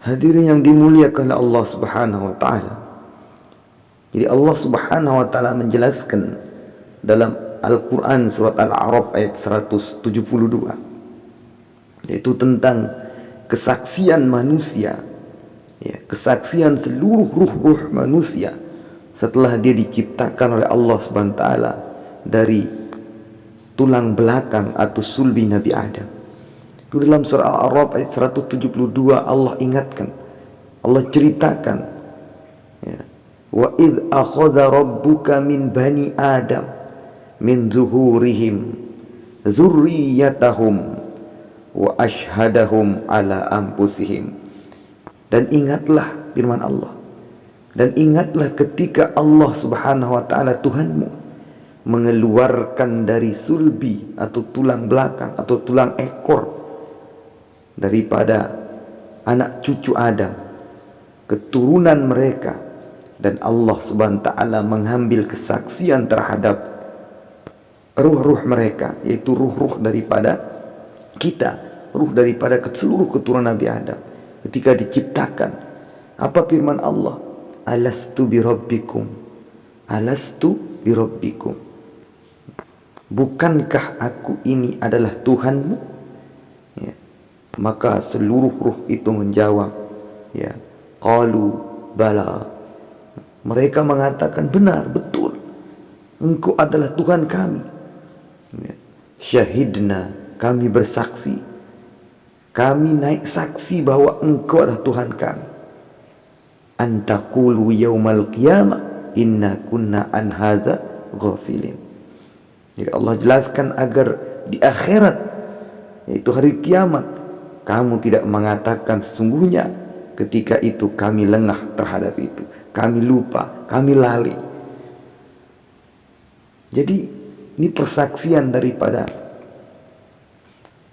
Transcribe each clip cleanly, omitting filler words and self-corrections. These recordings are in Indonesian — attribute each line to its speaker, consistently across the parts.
Speaker 1: Hadirin yang dimuliakan oleh Allah Subhanahu wa taala. Jadi Allah Subhanahu wa taala menjelaskan dalam Al-Qur'an surat Al-A'raf ayat 172, yaitu tentang kesaksian manusia, ya, kesaksian seluruh ruh-ruh manusia setelah dia diciptakan oleh Allah Subhanahu wa taala dari tulang belakang atau sulbi Nabi Adam. Itu dalam surah Al-A'raf ayat 172 Allah ingatkan, Allah ceritakan, ya, wa idh akhadha rabbuka min bani Adam min zuhurihim zurriyatahum wa ashhadahum ala anfusihim. Dan ingatlah firman Allah, dan ingatlah ketika Allah Subhanahu wa taala Tuhanmu mengeluarkan dari sulbi atau tulang belakang atau tulang ekor daripada anak cucu Adam, keturunan mereka, dan Allah Subhanahu wa taala mengambil kesaksian terhadap ruh-ruh mereka, yaitu ruh-ruh daripada kita, ruh daripada seluruh keturunan Nabi Adam ketika diciptakan. Apa firman Allah? Alastu birabbikum, alastu birabbikum, bukankah aku ini adalah Tuhanmu? Ya. Maka seluruh ruh itu menjawab, ya, qalu bala. Mereka mengatakan, benar, betul, Engkau adalah Tuhan kami. Ya. Syahidna, kami bersaksi, kami naik saksi bahwa Engkau adalah Tuhan kami. Antaqulu yaumal qiyamah inna kunna an hadza ghafilin. Jadi Allah jelaskan agar di akhirat, yaitu hari kiamat, kamu tidak mengatakan sesungguhnya ketika itu kami lengah terhadap itu, kami lupa, kami lalai. Jadi ini persaksian daripada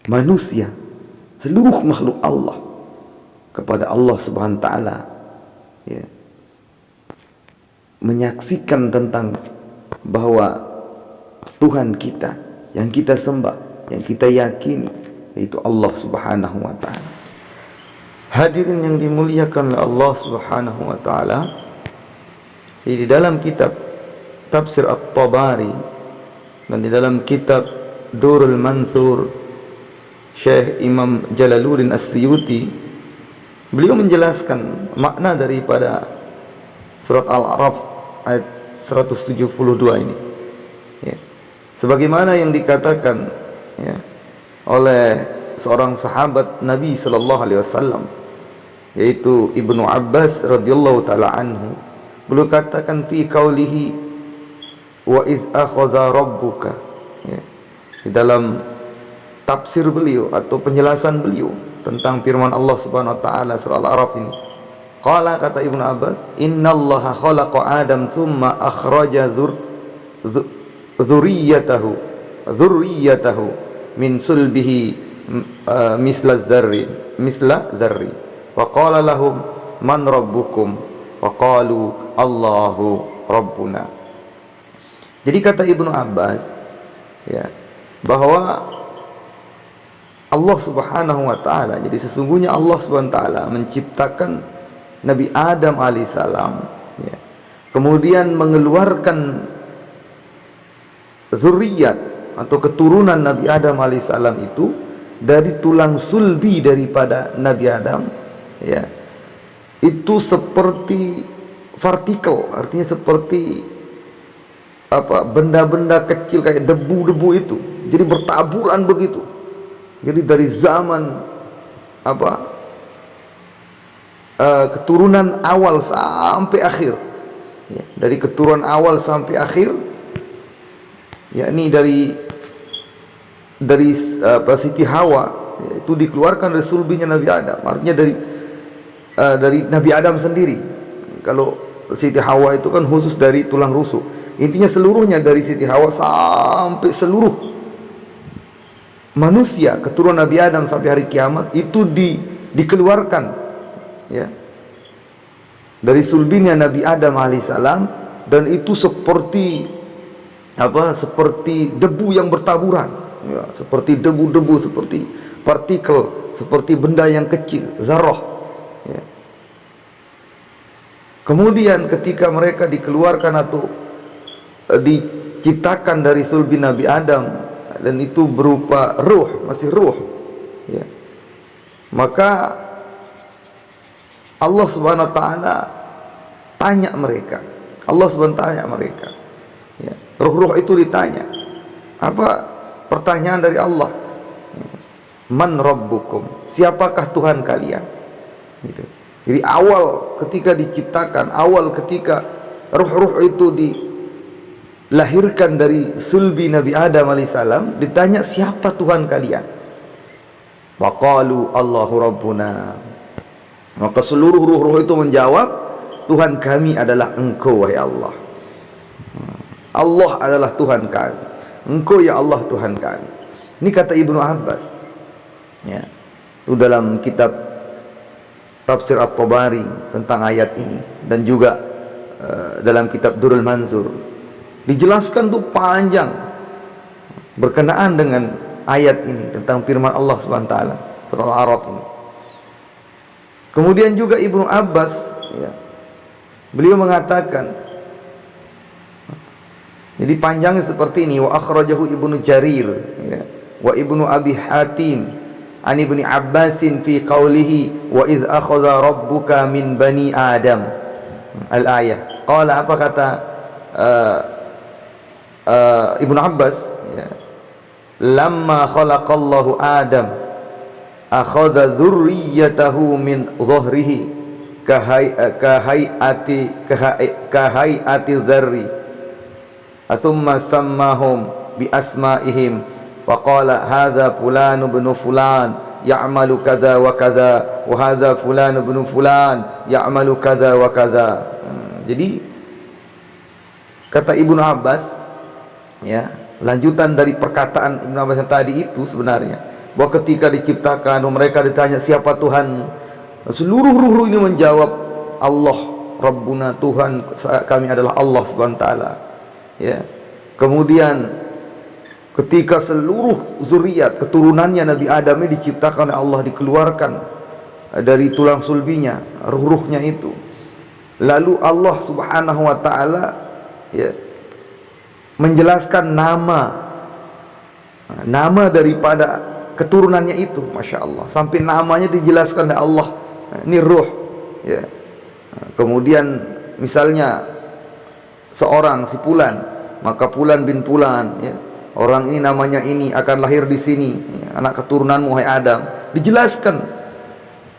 Speaker 1: manusia, seluruh makhluk Allah kepada Allah Subhanahu wa taala, ya, menyaksikan tentang bahwa Tuhan kita yang kita sembah, yang kita yakini, yaitu Allah Subhanahu wa taala. Hadirin yang dimuliakan oleh Allah Subhanahu wa taala, di dalam kitab Tafsir At-Tabari dan di dalam kitab Durrul Mansur Syekh Imam Jalaluddin As-Suyuti, beliau menjelaskan makna daripada surat Al-A'raf ayat 172 ini, ya, sebagaimana yang dikatakan, ya, oleh seorang sahabat Nabi sallallahu alaihi wasallam, yaitu Ibnu Abbas radhiyallahu taala anhu. Beliau katakan fi qaulihi wa idz akhadha rabbuka, ya, di dalam tafsir beliau atau penjelasan beliau tentang firman Allah Subhanahu wa taala surah Al-A'raf ini. Qala, kata Ibnu Abbas, innallaha khalaqa Adam thumma akhraja dzurriyyatahu min sulbihi misla dzarri wa qala lahum man rabbukum wa qalu Allahu rabbuna. Jadi kata Ibnu Abbas, ya, bahwa Allah Subhanahu wa taala, jadi sesungguhnya Allah Subhanahu wa taala menciptakan Nabi Adam alaihissalam, ya, kemudian mengeluarkan zuriyat atau keturunan Nabi Adam alaihissalam itu dari tulang sulbi daripada Nabi Adam, ya, itu seperti partikel, artinya seperti apa, benda-benda kecil kayak debu-debu itu, jadi bertaburan begitu. Jadi dari zaman apa, keturunan awal sampai akhir, ya, dari keturunan awal sampai akhir, yakni dari Siti Hawa, ya, itu dikeluarkan dari sulbinya Nabi Adam, artinya dari Nabi Adam sendiri. Kalau Siti Hawa itu kan khusus dari tulang rusuk, intinya seluruhnya dari Siti Hawa sampai seluruh manusia keturunan Nabi Adam sampai hari kiamat itu dikeluarkan, ya, dari sulbinya Nabi Adam alaihissalam, dan itu seperti apa, seperti debu yang bertaburan, ya, seperti debu-debu, seperti partikel, seperti benda yang kecil, zarah, ya. Kemudian ketika mereka dikeluarkan atau diciptakan dari sulbi Nabi Adam, dan itu berupa ruh, masih ruh, ya, maka Allah Subhanahu wa taala tanya mereka. Allah Subhanahu wa taala tanya mereka. Ya, ruh-ruh itu ditanya. Apa pertanyaan dari Allah? Man rabbukum? Siapakah Tuhan kalian? Gitu. Jadi awal ketika diciptakan, awal ketika ruh-ruh itu dilahirkan dari sulbi Nabi Adam alaihissalam, ditanya siapa Tuhan kalian? Waqalu Allahu Rabbuna. Maka seluruh ruh-ruh itu menjawab, Tuhan kami adalah Engkau, wahai Allah. Allah adalah Tuhan kami. Engkau ya Allah Tuhan kami. Ini kata Ibnu Abbas. Ya. Itu dalam kitab Tafsir At-Tabari tentang ayat ini, dan juga dalam kitab Durrul Mansur dijelaskan tuh panjang berkenaan dengan ayat ini tentang firman Allah Subhanahu wa taala surah Al-A'raf ini. Kemudian juga Ibnu Abbas, ya, beliau mengatakan, jadi panjangnya seperti ini, wa akhrajahu Ibnu Jarir, ya, wa Ibnu Abi Hatim an Ibni Abbasin fi qawlihi wa idh akhadha rabbuka min bani Adam al-ayah. Qala, apa kata Ibnu Abbas, ya, lamma khalaqallahu Adam akhadha dhurriyyatahu min dhuhrihi kahayati dharri thumma sammahum bi asma'ihim wa qala hadza fulan ibn fulan ya'malu kadza wa kadza wa hadza fulan ibn fulan ya'malu kadza wa kadza. Jadi kata Ibnu Abbas, ya, lanjutan dari perkataan Ibnu Abbas yang tadi itu sebenarnya, bahwa ketika diciptakan mereka ditanya siapa Tuhan, seluruh ruh ini menjawab Allah Rabbuna, Tuhan kami adalah Allah Subhanahu wa taala. Ya. Kemudian ketika seluruh zuriat keturunannya Nabi Adam ini diciptakan oleh Allah, dikeluarkan dari tulang sulbinya, ruh-ruhnya itu, lalu Allah Subhanahu wa taala, ya, menjelaskan nama daripada keturunannya itu, masya Allah, sampai namanya dijelaskan oleh Allah. Ini ruh, ya. Kemudian misalnya seorang si Fulan, maka Fulan bin Fulan, ya, orang ini namanya ini akan lahir di sini, ya, anak keturunanmu wahai Adam, dijelaskan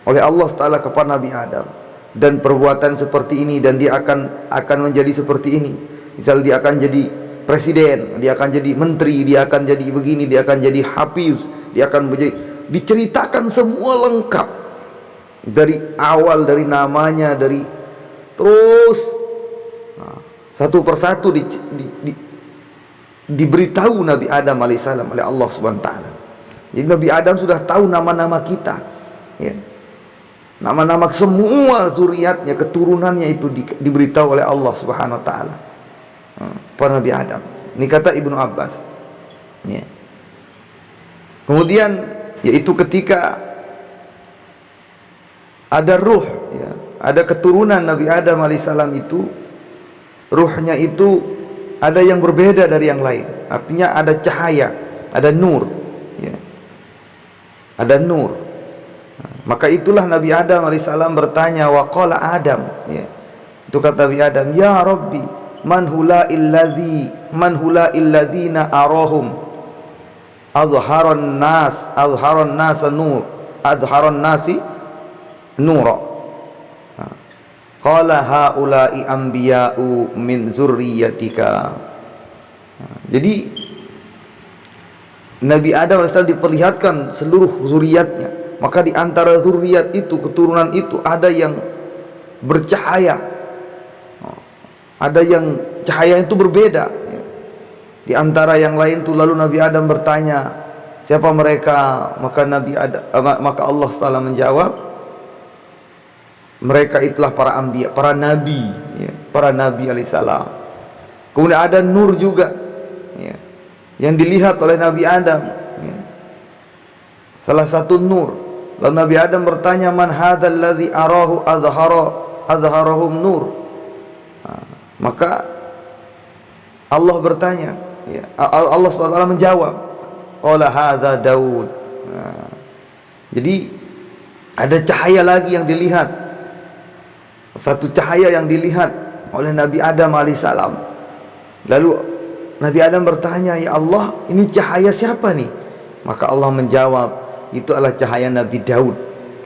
Speaker 1: oleh Allah Taala kepada Nabi Adam, dan perbuatan seperti ini, dan dia akan menjadi seperti ini. Misal dia akan jadi presiden, dia akan jadi menteri, dia akan jadi begini, dia akan jadi hafiz, dia akan menjadi, diceritakan semua lengkap dari awal, dari namanya, dari terus satu persatu diberitahu Nabi Adam alaihissalam oleh Allah Subhanahu wa taala. Jadi Nabi Adam sudah tahu nama-nama kita, ya. Nama-nama semua zuriatnya, keturunannya itu diberitahu oleh Allah Subhanahu wa taala pada Nabi Adam. Ini kata Ibnu Abbas, ya. Kemudian yaitu ketika ada ruh, ya, ada keturunan Nabi Adam alaihissalam itu, ruhnya itu ada yang berbeda dari yang lain. Artinya ada cahaya, ada nur, ya. Ada nur. Maka itulah Nabi Adam alaihissalam bertanya, wa qala Adam, ya. Itu kata Nabi Adam, ya Rabbi, man hula illadzina arahum azharan nasi nura. Qala haula'i anbiya'u min zurriyyatika. Jadi Nabi Adam AS diperlihatkan seluruh zuriatnya. Maka di antara zuriat itu, keturunan itu, ada yang bercahaya, ada yang cahaya itu berbeda. Di antara yang lain itu, lalu Nabi Adam bertanya, siapa mereka? Maka Allah Taala menjawab, mereka itulah para anbiya, para nabi, ya, para nabi alaihissalam. Kemudian ada nur juga, ya, yang dilihat oleh Nabi Adam, ya. Salah satu nur, Lalu Nabi Adam bertanya, man hadzal ladzi arahu azharahum nur. Maka Allah bertanya, ya, Allah SWT menjawab, qala hadza Daud. Jadi ada cahaya lagi yang dilihat, satu cahaya yang dilihat oleh Nabi Adam alaihissalam. Lalu Nabi Adam bertanya, ya Allah, ini cahaya siapa nih? Maka Allah menjawab, itu adalah cahaya Nabi Daud.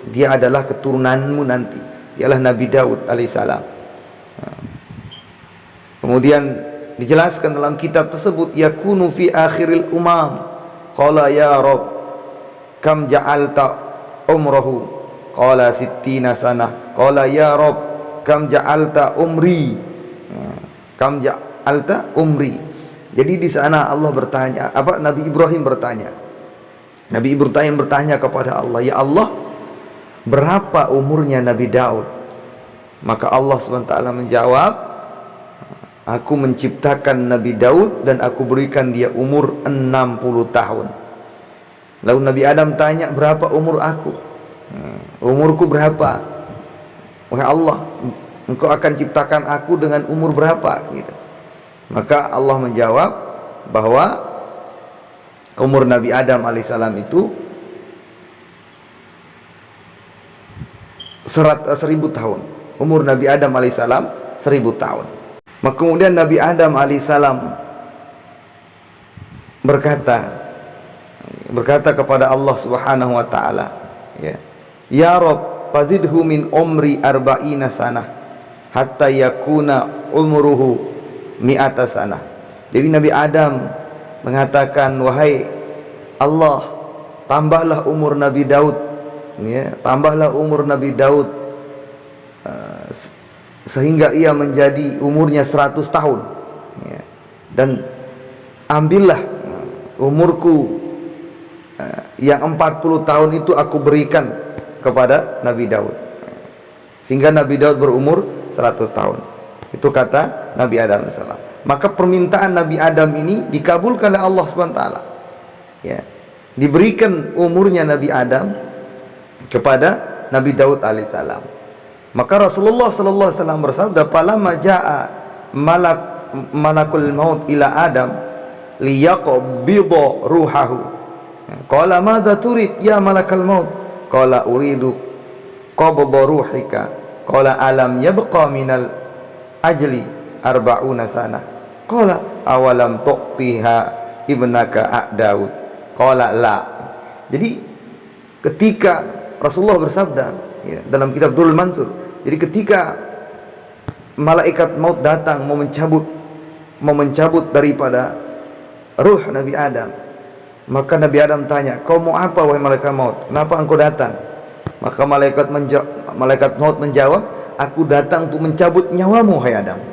Speaker 1: Dia adalah keturunanmu nanti. Dialah Nabi Daud alaihissalam. Kemudian dijelaskan dalam kitab tersebut, yakunu fi akhiril umam. Qala ya Rabb, kam ja'alta umrahu? Qala sittina sanah. Qala ya Rabb, kam ja'alta umri? Kam ja'alta umri? Jadi di sana Allah bertanya, Nabi Ibrahim bertanya. Nabi Ibrahim bertanya kepada Allah, ya Allah, berapa umurnya Nabi Daud? Maka Allah SWT menjawab, aku menciptakan Nabi Daud dan aku berikan dia umur 60 tahun. Lalu Nabi Adam tanya, berapa umur aku? Umurku berapa? Wahai Allah, engkau akan ciptakan aku dengan umur berapa? Gitu. Maka Allah menjawab bahwa umur Nabi Adam alaihissalam itu 1000 tahun. Umur Nabi Adam alaihissalam 1000 tahun. Maka kemudian Nabi Adam alaihissalam berkata kepada Allah Subhanahu wa taala, ya Rabb, fazidhu min umri arba'ina sanah hatta yakuna umruhu mi'ata sanah. Jadi Nabi Adam mengatakan, wahai Allah, tambahlah umur Nabi Daud, tambahlah umur Nabi Daud sehingga ia menjadi umurnya 100 tahun, dan ambillah umurku yang 40 tahun itu aku berikan kepada Nabi Daud, sehingga Nabi Daud berumur 100 tahun. Itu kata Nabi Adam AS. Maka permintaan Nabi Adam ini dikabulkan oleh Allah SWT. Diberikan umurnya Nabi Adam kepada Nabi Daud alaihissalam. Maka Rasulullah SAW bersabda, "Falamma jaa malakul maut ila Adam liyaqbida ruhahu. Qala madza turid ya malakal maut? Qala uridu qabda ruhika. Qala alam yabqa minal ajli arba'una sana. Qala awalam tu'tiha ibnaka Daud. Qala la." Jadi ketika Rasulullah bersabda dalam kitab Durrul Mansur, jadi ketika malaikat maut datang mau mencabut daripada ruh Nabi Adam, maka Nabi Adam tanya, kau mau apa wahai malaikat maut? Kenapa engkau datang? Maka malaikat maut menjawab, aku datang untuk mencabut nyawamu wahai Adam.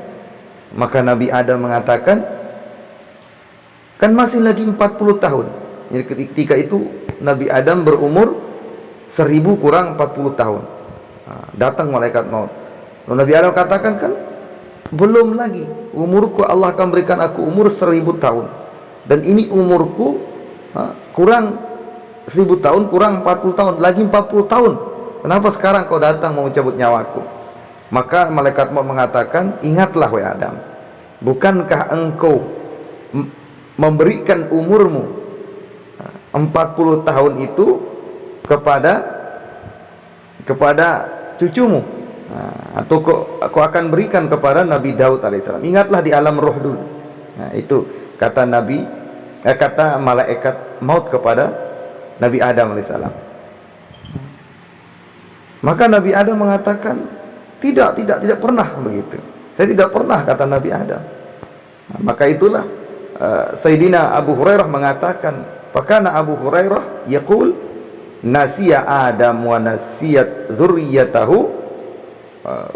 Speaker 1: Maka Nabi Adam mengatakan, kan masih lagi 40 tahun. Jadi ketika itu Nabi Adam berumur 1000 kurang 40 tahun. Datang malaikat maut. Lalu Nabi Adam katakan, kan belum lagi, umurku Allah akan berikan aku umur 1000 tahun, dan ini umurku kurang 1000 tahun kurang 40 tahun, lagi 40 tahun. Kenapa sekarang kau datang mau mencabut nyawaku? Maka malaikat maut mengatakan, ingatlah wahai Adam, bukankah engkau memberikan umurmu 40 tahun itu kepada cucumu, atau aku akan berikan kepada Nabi Daud alaihissalam. Ingatlah di alam roh dulu. Itu kata kata malaikat maut kepada Nabi Adam alaihissalam. Maka Nabi Adam mengatakan, tidak pernah begitu. Saya tidak pernah, kata Nabi Adam. Maka itulah Sayyidina Abu Hurairah mengatakan, fakana Abu Hurairah yaqul, nasiya Adam wa nasiyat dzurriyyatahu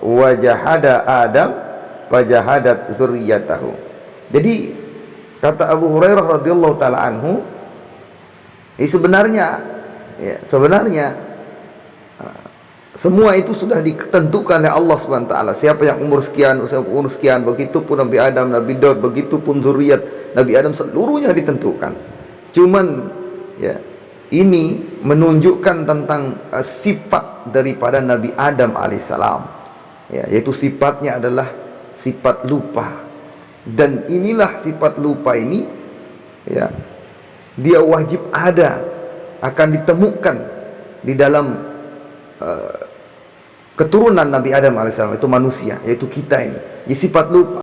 Speaker 1: wa jahada Adam wa jahadat dzurriyyatahu. Jadi kata Abu Hurairah radhiyallahu taala anhu, sebenarnya semua itu sudah ditentukan oleh Allah Subhanahu wa taala. Siapa yang umur sekian, begitupun Nabi Adam, Nabi Daud, begitupun zuriat Nabi Adam, seluruhnya ditentukan. Cuman ini menunjukkan tentang sifat daripada Nabi Adam alaihissalam, ya, yaitu sifatnya adalah sifat lupa. Dan inilah sifat lupa ini, ya, dia wajib ada, akan ditemukan di dalam keturunan Nabi Adam alaihissalam, itu manusia, yaitu kita ini. Jadi sifat lupa